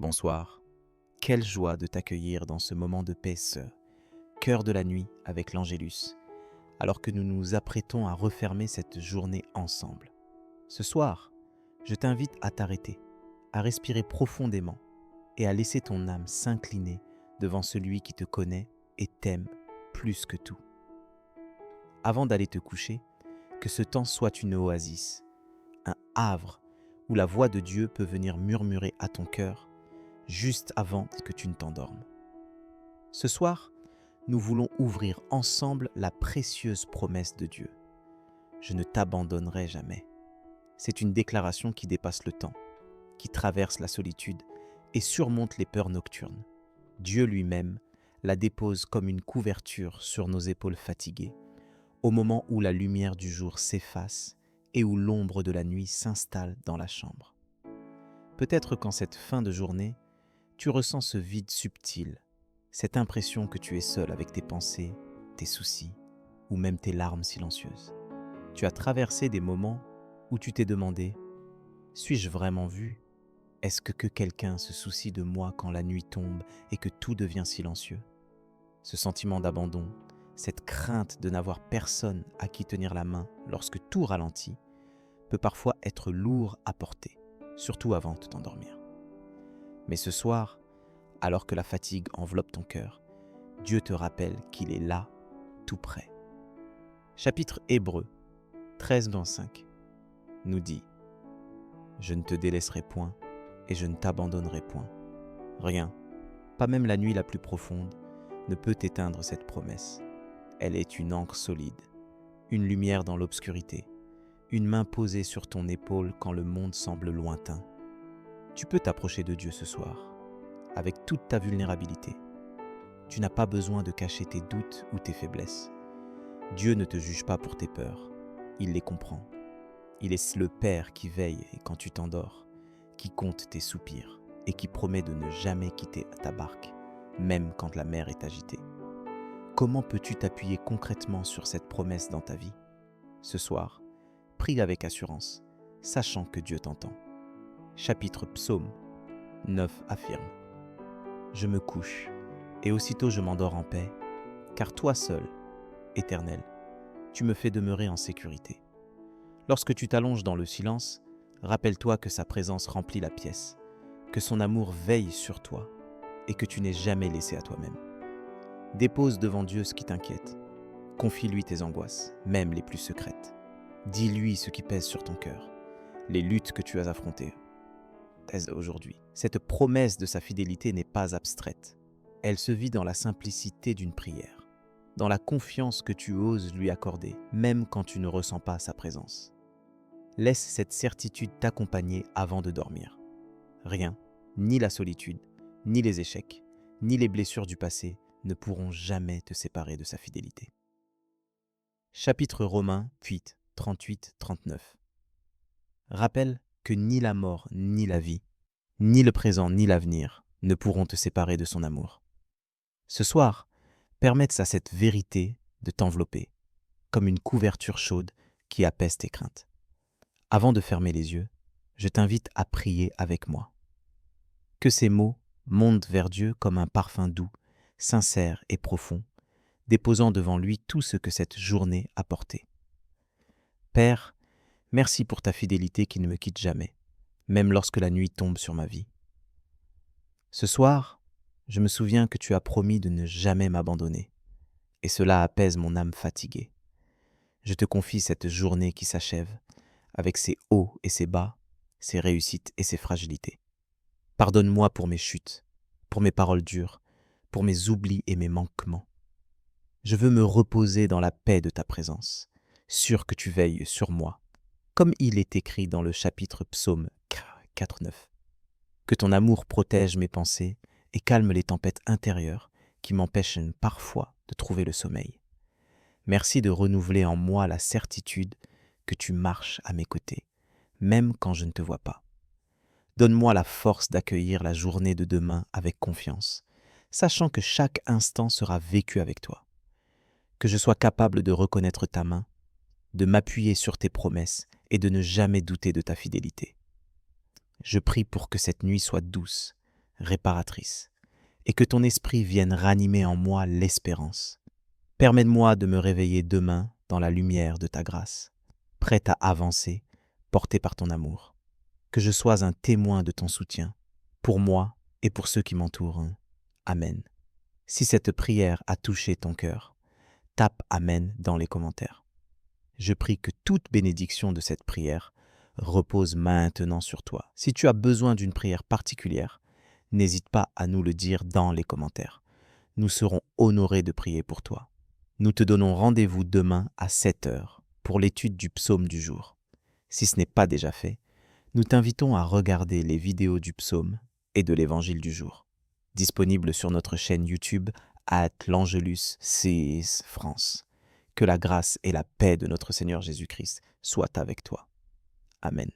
Bonsoir. Quelle joie de t'accueillir dans ce moment de paix, sœur, cœur de la nuit avec l'Angélus, alors que nous nous apprêtons à refermer cette journée ensemble. Ce soir, je t'invite à t'arrêter, à respirer profondément et à laisser ton âme s'incliner devant celui qui te connaît et t'aime plus que tout. Avant d'aller te coucher, que ce temps soit une oasis, un havre où la voix de Dieu peut venir murmurer à ton cœur juste avant que tu ne t'endormes. Ce soir, nous voulons ouvrir ensemble la précieuse promesse de Dieu. Je ne t'abandonnerai jamais. C'est une déclaration qui dépasse le temps, qui traverse la solitude et surmonte les peurs nocturnes. Dieu lui-même la dépose comme une couverture sur nos épaules fatiguées, au moment où la lumière du jour s'efface et où l'ombre de la nuit s'installe dans la chambre. Peut-être qu'en cette fin de journée, tu ressens ce vide subtil, cette impression que tu es seul avec tes pensées, tes soucis ou même tes larmes silencieuses. Tu as traversé des moments où tu t'es demandé « Suis-je vraiment vu ? Est-ce que quelqu'un se soucie de moi quand la nuit tombe et que tout devient silencieux ?» Ce sentiment d'abandon, cette crainte de n'avoir personne à qui tenir la main lorsque tout ralentit, peut parfois être lourd à porter, surtout avant de t'endormir. Mais ce soir, alors que la fatigue enveloppe ton cœur, Dieu te rappelle qu'il est là, tout près. Chapitre Hébreux 13-5 nous dit « Je ne te délaisserai point et je ne t'abandonnerai point. Rien, pas même la nuit la plus profonde, ne peut éteindre cette promesse. Elle est une ancre solide, une lumière dans l'obscurité, une main posée sur ton épaule quand le monde semble lointain. Tu peux t'approcher de Dieu ce soir, avec toute ta vulnérabilité. Tu n'as pas besoin de cacher tes doutes ou tes faiblesses. Dieu ne te juge pas pour tes peurs, il les comprend. Il est le Père qui veille quand tu t'endors, qui compte tes soupirs et qui promet de ne jamais quitter ta barque, même quand la mer est agitée. Comment peux-tu t'appuyer concrètement sur cette promesse dans ta vie ? Ce soir, prie avec assurance, sachant que Dieu t'entend. Chapitre Psaume 9 affirme « Je me couche, et aussitôt je m'endors en paix, car toi seul, Éternel, tu me fais demeurer en sécurité. » Lorsque tu t'allonges dans le silence, rappelle-toi que sa présence remplit la pièce, que son amour veille sur toi et que tu n'es jamais laissé à toi-même. Dépose devant Dieu ce qui t'inquiète. Confie-lui tes angoisses, même les plus secrètes. Dis-lui ce qui pèse sur ton cœur, les luttes que tu as affrontées aujourd'hui. Cette promesse de sa fidélité n'est pas abstraite. Elle se vit dans la simplicité d'une prière, dans la confiance que tu oses lui accorder, même quand tu ne ressens pas sa présence. Laisse cette certitude t'accompagner avant de dormir. Rien, ni la solitude, ni les échecs, ni les blessures du passé ne pourront jamais te séparer de sa fidélité. Chapitre Romains 8, 38-39. Rappelle que ni la mort, ni la vie, ni le présent, ni l'avenir ne pourront te séparer de son amour. Ce soir, permette à cette vérité de t'envelopper, comme une couverture chaude qui apaise tes craintes. Avant de fermer les yeux, je t'invite à prier avec moi. Que ces mots montent vers Dieu comme un parfum doux, sincère et profond, déposant devant lui tout ce que cette journée a porté. Père, merci pour ta fidélité qui ne me quitte jamais, même lorsque la nuit tombe sur ma vie. Ce soir, je me souviens que tu as promis de ne jamais m'abandonner, et cela apaise mon âme fatiguée. Je te confie cette journée qui s'achève, avec ses hauts et ses bas, ses réussites et ses fragilités. Pardonne-moi pour mes chutes, pour mes paroles dures, pour mes oublis et mes manquements. Je veux me reposer dans la paix de ta présence, sûr que tu veilles sur moi, comme il est écrit dans le chapitre Psaume 4-9. Que ton amour protège mes pensées et calme les tempêtes intérieures qui m'empêchent parfois de trouver le sommeil. Merci de renouveler en moi la certitude que tu marches à mes côtés, même quand je ne te vois pas. Donne-moi la force d'accueillir la journée de demain avec confiance, sachant que chaque instant sera vécu avec toi. Que je sois capable de reconnaître ta main, de m'appuyer sur tes promesses et de ne jamais douter de ta fidélité. Je prie pour que cette nuit soit douce, réparatrice, et que ton esprit vienne ranimer en moi l'espérance. Permets-moi de me réveiller demain dans la lumière de ta grâce, prête à avancer, porté par ton amour. Que je sois un témoin de ton soutien, pour moi et pour ceux qui m'entourent. Amen. Si cette prière a touché ton cœur, tape Amen dans les commentaires. Je prie que toute bénédiction de cette prière repose maintenant sur toi. Si tu as besoin d'une prière particulière, n'hésite pas à nous le dire dans les commentaires. Nous serons honorés de prier pour toi. Nous te donnons rendez-vous demain à 7 heures pour l'étude du psaume du jour. Si ce n'est pas déjà fait, nous t'invitons à regarder les vidéos du psaume et de l'évangile du jour, disponibles sur notre chaîne YouTube @l'Angelus CIS France. Que la grâce et la paix de notre Seigneur Jésus-Christ soient avec toi. Amen.